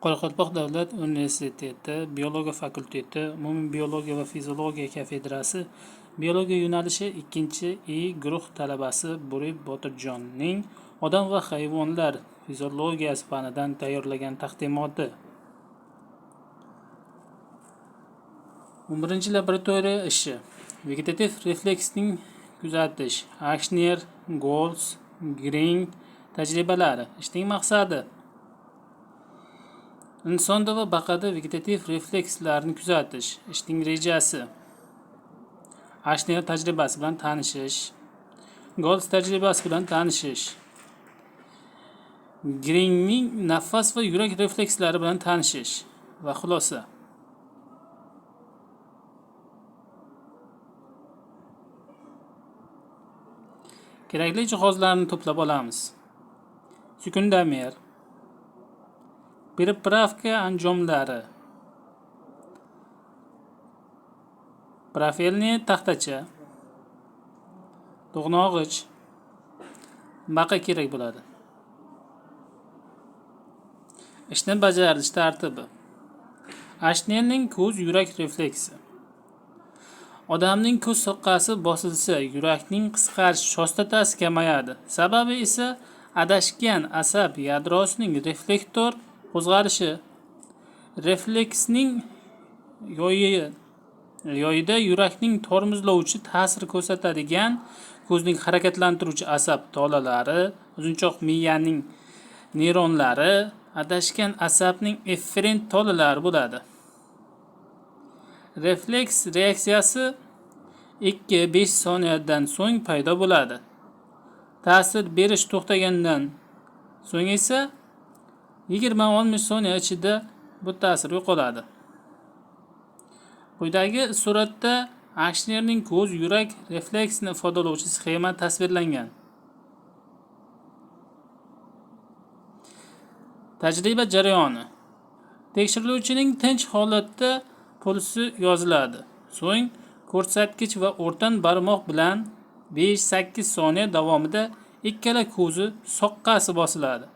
Qoraqalpoq davlat universiteti biologiya fakulteti umumiy biologiya va fiziologiya kafedrasi biologiya yo'nalishi 2 guruh talabasi Bo'ri Botirjonning odam va hayvonlar fiziologiyasi fanidan tayyorlagan taqdimoti. 11-laboratoriya ishi. Vegetativ refleksning kuzatish, Ashner, Golds, Green tajribalari. Ishning maqsadi: insonda va baqada vegetativ reflekslarni kuzatish. Ishning rejasi: Ashner tajribasi bilan tanishish, Golds tajribasi bilan tanishish, Greenning nafas va yurak reflekslari bilan tanishish va xulosa. Kerakli jihozlarni to'plab olamiz. Sekundomer, pripravka anjomlari, profilni taxtacha, to'g'nog'ich, baqa kerak bo'ladi. Ishni bajarish tartibi: Ashnerning ko'z-yurak refleksi. Odamning ko'z soqqasi bosilsa, yurakning qisqarish chastotasi kamayadi. Sababi esa adashgan asab yadrosining reflektor qo'zg'alishi. Refleksning yoyida yurakning tormozlovchi ta'sir ko'rsatadigan ko'zning harakatlantiruvchi asab tolalari, uzunchoq miyaning neyronlari, adashgan asabning efferent tolalari bo'ladi. Refleks reaksiyasi 2-5 soniyadan so'ng paydo bo'ladi. Ta'sir berish to'xtagandan so'ng esa 20-60 soniya ichida bu ta'sir yo'qoladi. Quyidagi suratda Ashnerning ko'z-yurak refleksini ifodalovchi sxema tasvirlangan. Tajriba jarayoni: tekshiruvchining tinch holatda pulsi yoziladi. So'ng ko'rsatkich va o'rtan barmoq bilan 5-8 soniya davomida ikkala ko'zi soqqasi bosiladi.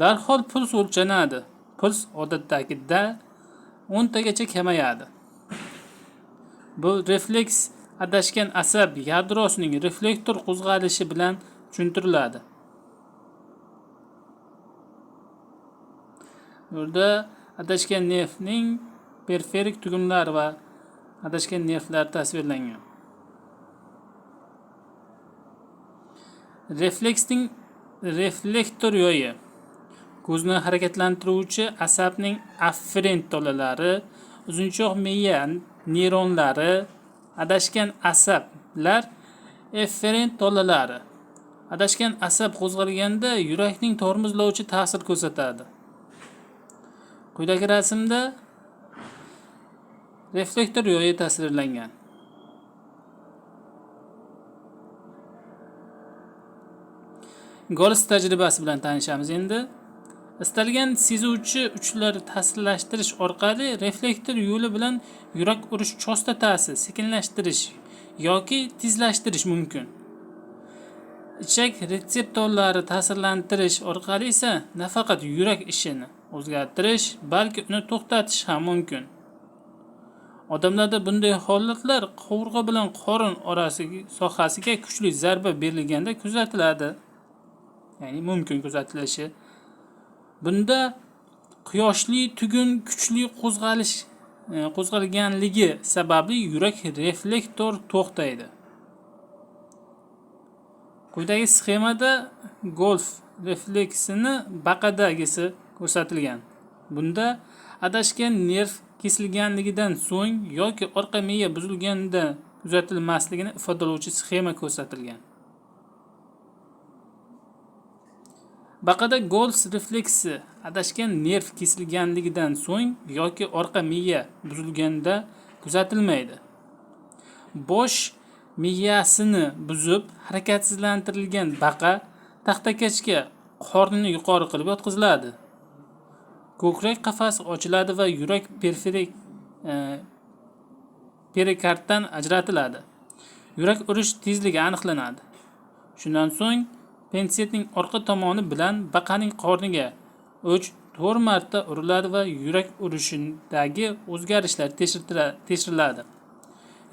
Darhol puls o'lchanadi. Puls odatdagida 10 tagacha kamayadi. Bu refleks adashgan asab yadrosining reflektor qo'zg'alishi bilan tushuntiriladi. Burada adashgan nervning periferik tugunlar va adashgan nervlar tasvirlangan. Refleksning reflektor yo'yi: ko'zni harakatlantiruvchi asabning afferent tolalari, uzunchoq miya neyronlari, adashgan asablar efferent tolalari. Adashgan asab qo'zg'alganda yurakning tormozlovchi ta'sir ko'rsatadi. Quyidagi rasmda reflektor yo'yi tasvirlangan. Golds tajribasi bilan tanishamiz endi. Istalgan sezuvchi uchlar ta'sirlashtirish orqali reflektor yo'li bilan yurak urish chastotasi sekinlashtirish yoki tezlashtirish mumkin. Ichak retseptorlari ta'sirlantirish orqali esa nafaqat yurak ishini o'zgartirish, balki uni to'xtatish ham mumkin. Odamlarda bunday holatlar qovurg'a bilan qorin sohasiga kuchli zarba berilganda kuzatiladi. Ya'ni mumkin kuzatilishi. Bunda quyoshli tugun kuchli qo'zg'alganligi sababli yurak reflektor to'xtaydi. Quyidagi sxemada golf refleksini baqadagisi ko'rsatilgan. Bunda adashgan nerv kesilganligidan so'ng yoki orqa miya buzilganda kuzatilmasligini ifodalovchi sxema ko'rsatilgan. Baqada Golds refleksi adashgan nerv kesilganligidan so'ng yoki orqa miya buzilganda kuzatilmaydi. Bosh miyasini buzib harakatsizlantirilgan baqa taxtakachga qornini yuqori qilib yotqiziladi. Ko'krak qafasi ochiladi va yurak perikarddan ajratiladi. Yurak urish tezligi aniqlanadi. Shundan so'ng pensetning orqa tomoni bilan baqaning qorniga 3-4 marta uriladi va yurak urishidagi o'zgarishlar tekshiriladi.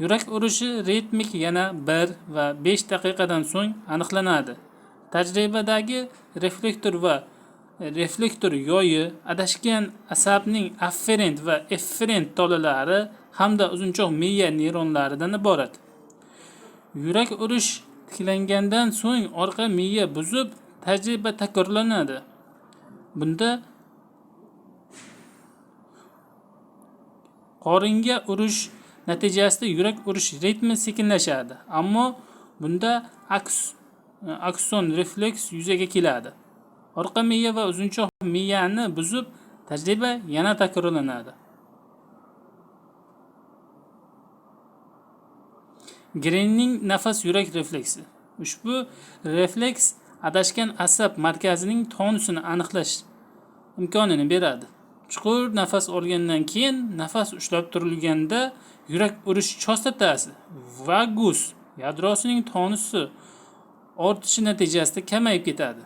Yurak urishi ritmik yana 1 va 5 daqiqadan so'ng aniqlanadi. Tajribadagi reflektor yoyi adashgan asabning afferent va efferent tolalari hamda uzunchoq miya neyronlaridan iborat. Yurak urish tiklangandan so'ng orqa miya buzib, tajriba takrorlanadi. Bunda qoringa urish natijasida yurak urish ritmi sekinlashadi, ammo bunda akson refleks yuzaga keladi. Orqa miya va uzunchoq miyani buzib, tajriba yana takrorlanadi. Grenning nafas yurak refleksi. Ushbu refleks adashgan asab markazining tonusini aniqlash imkonini beradi. Chuqur nafas olgandan keyin nafas ushlab turilganda yurak urish chastotasi vagus yadrosining tonusi ortishi natijasida kamayib ketadi.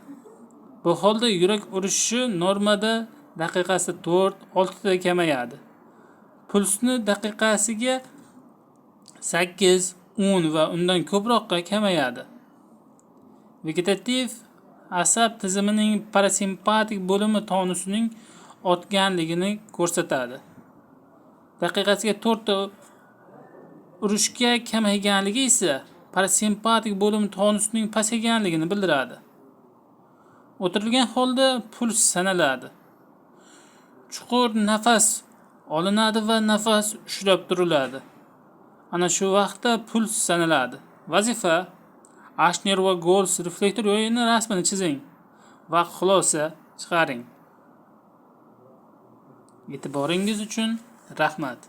Bu holda yurak urishi normada daqiqasida 4-6 ta kamayadi. Pulsni daqiqasiga 8, 10 va undan ko'proqqa kamayadi. Vegetativ asab tizimining parasimpatik bo'limi tonusining ortganligini ko'rsatadi. Daqiqasiga 4 ta urishga kamayganligi esa parasimpatik bo'lim tonusining pasayganligini bildiradi. O'tirilgan holda puls sanaladi. Chuqur nafas olinadi va nafas ushlab turiladi. Ana shu vaqtda puls sanaladi. Vazifa: Ashner va Golds reflektor yo'yini rasmini chizing va xulosa chiqaring. E'tiboringiz uchun rahmat.